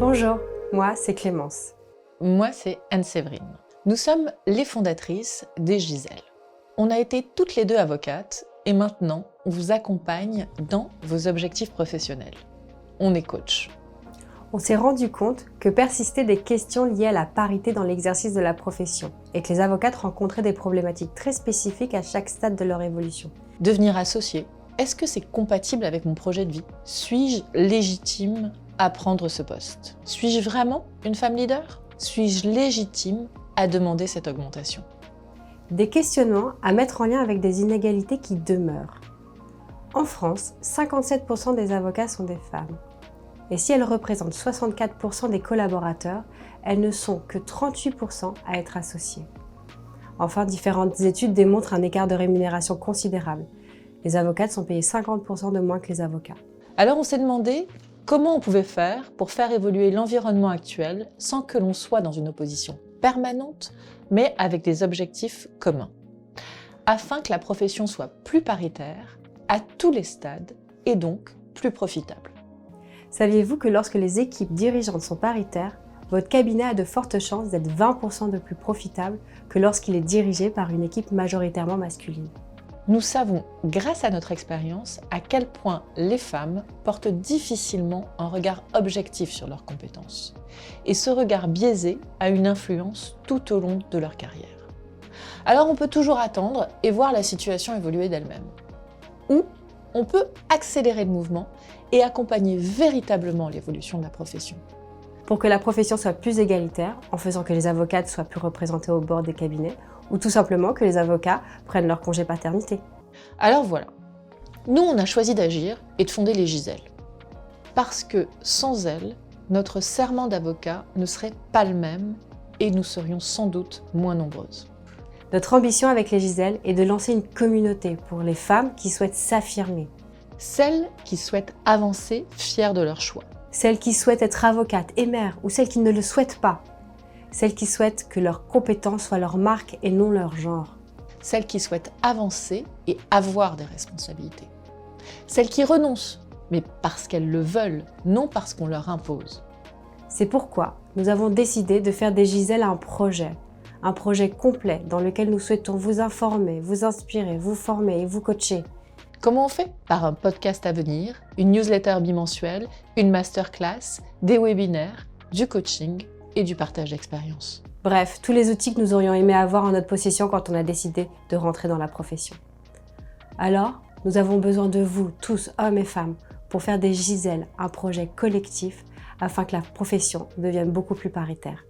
Bonjour, moi c'est Clémence. Moi c'est Anne-Séverine. Nous sommes les fondatrices des Giselles. On a été toutes les deux avocates et maintenant on vous accompagne dans vos objectifs professionnels. On est coach. On s'est rendu compte que persistaient des questions liées à la parité dans l'exercice de la profession et que les avocates rencontraient des problématiques très spécifiques à chaque stade de leur évolution. Devenir associé, est-ce que c'est compatible avec mon projet de vie? Suis-je légitime à prendre ce poste? Suis-je vraiment une femme leader? Suis-je légitime à demander cette augmentation? Des questionnements à mettre en lien avec des inégalités qui demeurent. En France, 57% des avocats sont des femmes. Et si elles représentent 64% des collaborateurs, elles ne sont que 38% à être associées. Enfin, différentes études démontrent un écart de rémunération considérable. Les avocates sont payées 50% de moins que les avocats. Alors on s'est demandé comment on pouvait faire pour faire évoluer l'environnement actuel sans que l'on soit dans une opposition permanente, mais avec des objectifs communs, afin que la profession soit plus paritaire à tous les stades et donc plus profitable. Saviez-vous que lorsque les équipes dirigeantes sont paritaires, votre cabinet a de fortes chances d'être 20% de plus profitable que lorsqu'il est dirigé par une équipe majoritairement masculine? Nous savons, grâce à notre expérience, à quel point les femmes portent difficilement un regard objectif sur leurs compétences. Et ce regard biaisé a une influence tout au long de leur carrière. Alors on peut toujours attendre et voir la situation évoluer d'elle-même. Ou on peut accélérer le mouvement et accompagner véritablement l'évolution de la profession. Pour que la profession soit plus égalitaire, en faisant que les avocates soient plus représentées au bord des cabinets, ou tout simplement que les avocats prennent leur congé paternité. Alors voilà, nous on a choisi d'agir et de fonder les Giselles. Parce que sans elles, notre serment d'avocat ne serait pas le même et nous serions sans doute moins nombreuses. Notre ambition avec les Giselles est de lancer une communauté pour les femmes qui souhaitent s'affirmer. Celles qui souhaitent avancer fières de leur choix. Celles qui souhaitent être avocates et mères ou celles qui ne le souhaitent pas. Celles qui souhaitent que leurs compétences soient leur marque et non leur genre. Celles qui souhaitent avancer et avoir des responsabilités. Celles qui renoncent, mais parce qu'elles le veulent, non parce qu'on leur impose. C'est pourquoi nous avons décidé de faire des Giselles un projet complet dans lequel nous souhaitons vous informer, vous inspirer, vous former et vous coacher. Comment on fait? Par un podcast à venir, une newsletter bimensuelle, une masterclass, des webinaires, du coaching et du partage d'expériences. Bref, tous les outils que nous aurions aimé avoir en notre possession quand on a décidé de rentrer dans la profession. Alors, nous avons besoin de vous, tous, hommes et femmes, pour faire des Giselles un projet collectif afin que la profession devienne beaucoup plus paritaire.